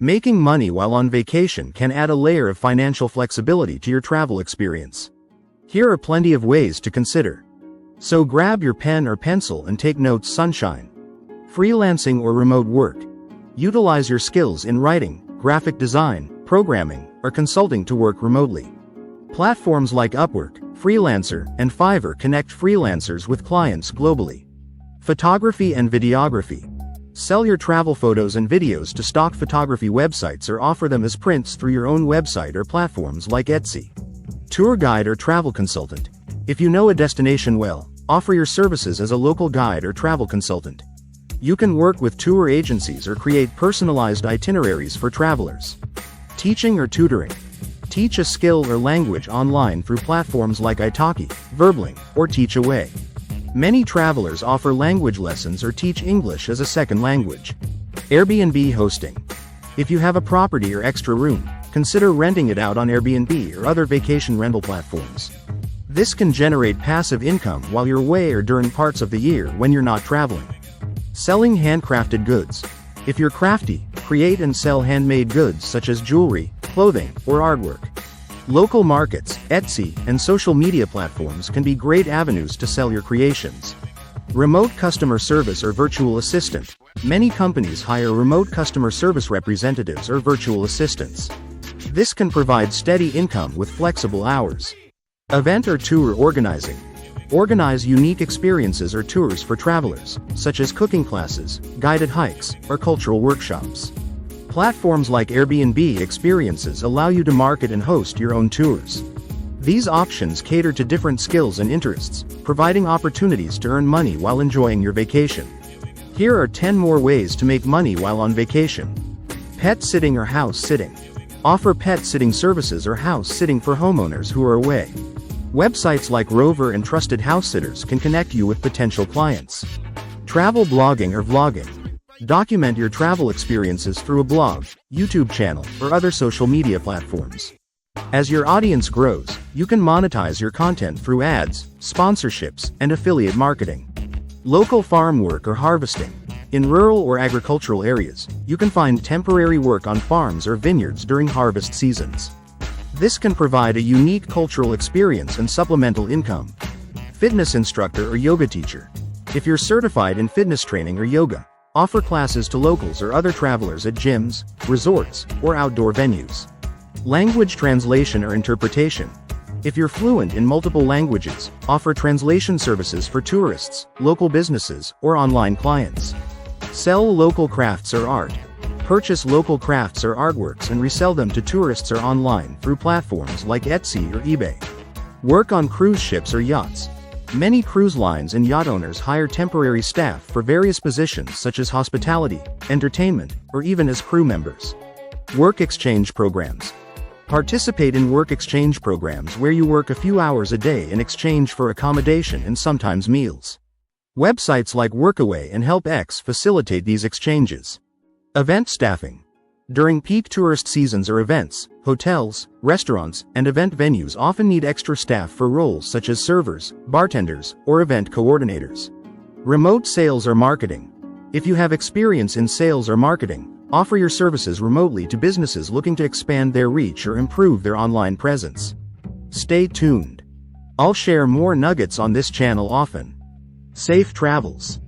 Making money while on vacation can add a layer of financial flexibility to your travel experience. Here are plenty of ways to consider. So grab your pen or pencil and take notes, sunshine. Freelancing or remote work. Utilize your skills in writing, graphic design, programming, or consulting to work remotely. Platforms like Upwork, Freelancer, and Fiverr connect freelancers with clients globally. Photography and videography. Sell your travel photos and videos to stock photography websites or offer them as prints through your own website or platforms like Etsy. Tour guide or travel consultant. If you know a destination well, offer your services as a local guide or travel consultant. You can work with tour agencies or create personalized itineraries for travelers. Teaching or tutoring. Teach a skill or language online through platforms like Italki, Verbling, or Teach Away. Many travelers offer language lessons or teach English as a second language. Airbnb hosting. If you have a property or extra room, consider renting it out on Airbnb or other vacation rental platforms. This can generate passive income while you're away or during parts of the year when you're not traveling. Selling handcrafted goods. If you're crafty, create and sell handmade goods such as jewelry, clothing, or artwork. Local markets, Etsy, and social media platforms can be great avenues to sell your creations. Remote customer service or virtual assistant. Many companies hire remote customer service representatives or virtual assistants. This can provide steady income with flexible hours. Event or tour organizing. Organize unique experiences or tours for travelers, such as cooking classes, guided hikes, or cultural workshops. Platforms like Airbnb Experiences allow you to market and host your own tours. These options cater to different skills and interests, providing opportunities to earn money while enjoying your vacation. Here are 10 more ways to make money while on vacation. Pet sitting or house sitting. Offer pet sitting services or house sitting for homeowners who are away. Websites like Rover and Trusted House Sitters can connect you with potential clients. Travel blogging or vlogging. Document your travel experiences through a blog, YouTube channel, or other social media platforms. As your audience grows, you can monetize your content through ads, sponsorships, and affiliate marketing. Local farm work or harvesting. In rural or agricultural areas, you can find temporary work on farms or vineyards during harvest seasons. This can provide a unique cultural experience and supplemental income. Fitness instructor or yoga teacher. If you're certified in fitness training or yoga, offer classes to locals or other travelers at gyms, resorts, or outdoor venues. Language translation or interpretation. If you're fluent in multiple languages, offer translation services for tourists, local businesses, or online clients. Sell local crafts or art. Purchase local crafts or artworks and resell them to tourists or online through platforms like Etsy or eBay. Work on cruise ships or yachts. Many cruise lines and yacht owners hire temporary staff for various positions such as hospitality, entertainment, or even as crew members. Work exchange programs. Participate in work exchange programs where you work a few hours a day in exchange for accommodation and sometimes meals. Websites like Workaway and HelpX facilitate these exchanges. Event staffing. During peak tourist seasons or events, hotels, restaurants, and event venues often need extra staff for roles such as servers, bartenders, or event coordinators. Remote sales or marketing. If you have experience in sales or marketing, offer your services remotely to businesses looking to expand their reach or improve their online presence. Stay tuned. I'll share more nuggets on this channel often. Safe travels.